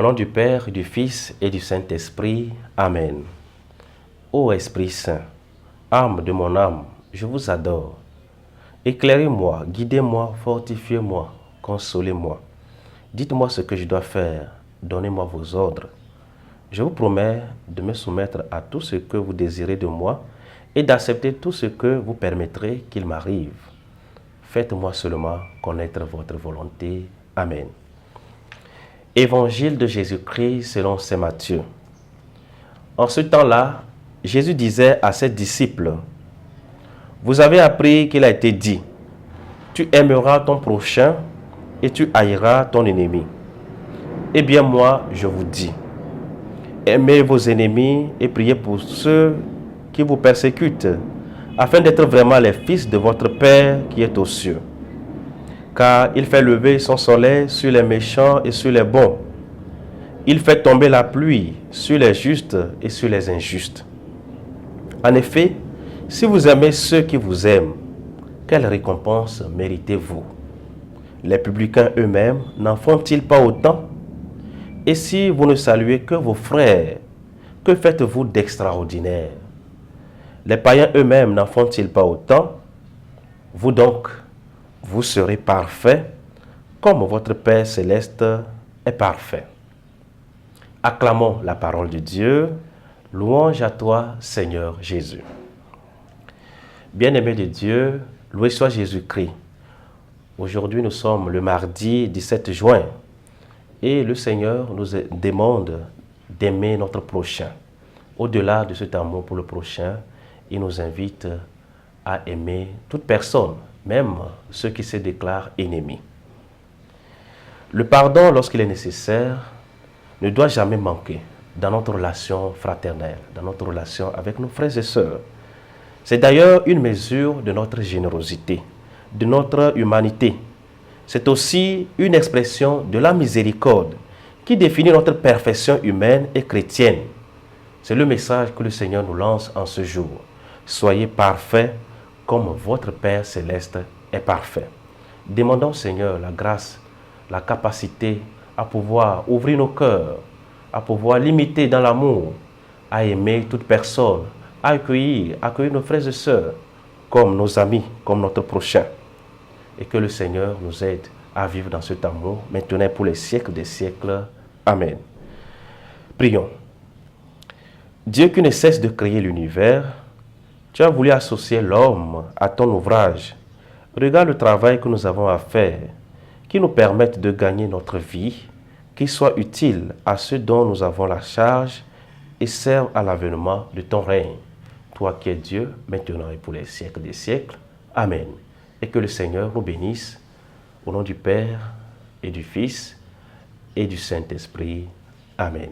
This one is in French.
nom du Père, du Fils et du Saint-Esprit. Amen. Ô Esprit Saint, âme de mon âme, je vous adore. Éclairez-moi, guidez-moi, fortifiez-moi, consolez-moi. Dites-moi ce que je dois faire, donnez-moi vos ordres. Je vous promets de me soumettre à tout ce que vous désirez de moi et d'accepter tout ce que vous permettrez qu'il m'arrive. Faites-moi seulement connaître votre volonté. Amen. Évangile de Jésus-Christ selon saint Matthieu. En ce temps-là, Jésus disait à ses disciples, « Vous avez appris qu'il a été dit, tu aimeras ton prochain et tu haïras ton ennemi. Eh bien moi, je vous dis, aimez vos ennemis et priez pour ceux qui vous persécutent, afin d'être vraiment les fils de votre Père qui est aux cieux. Car il fait lever son soleil sur les méchants et sur les bons. Il fait tomber la pluie sur les justes et sur les injustes. En effet, si vous aimez ceux qui vous aiment, quelle récompense méritez-vous? Les publicains eux-mêmes n'en font-ils pas autant? Et si vous ne saluez que vos frères, que faites-vous d'extraordinaire? Les païens eux-mêmes n'en font-ils pas autant? Vous donc, vous serez parfaits, comme votre Père céleste est parfait. Acclamons la parole de Dieu. Louange à toi, Seigneur Jésus. Bien-aimés de Dieu, loué soit Jésus-Christ. Aujourd'hui, nous sommes le mardi 17 juin et le Seigneur nous demande d'aimer notre prochain. Au-delà de cet amour pour le prochain, il nous invite à aimer toute personne, même ceux qui se déclarent ennemis. Le pardon, lorsqu'il est nécessaire, ne doit jamais manquer dans notre relation fraternelle, dans notre relation avec nos frères et sœurs. C'est d'ailleurs une mesure de notre générosité, de notre humanité. C'est aussi une expression de la miséricorde qui définit notre perfection humaine et chrétienne. C'est le message que le Seigneur nous lance en ce jour. Soyez parfaits comme votre Père céleste est parfait. Demandons au Seigneur la grâce, la capacité à pouvoir ouvrir nos cœurs, à pouvoir l'imiter dans l'amour, à aimer toute personne, à accueillir nos frères et sœurs comme nos amis, comme notre prochain. Et que le Seigneur nous aide à vivre dans cet amour, maintenant pour les siècles des siècles. Amen. Prions. Dieu qui ne cesse de créer l'univers, tu as voulu associer l'homme à ton ouvrage. Regarde le travail que nous avons à faire, qui nous permette de gagner notre vie, qui soit utile à ceux dont nous avons la charge et serve à l'avènement de ton règne. Toi qui es Dieu, maintenant et pour les siècles des siècles. Amen. Et que le Seigneur nous bénisse, au nom du Père et du Fils et du Saint-Esprit. Amen.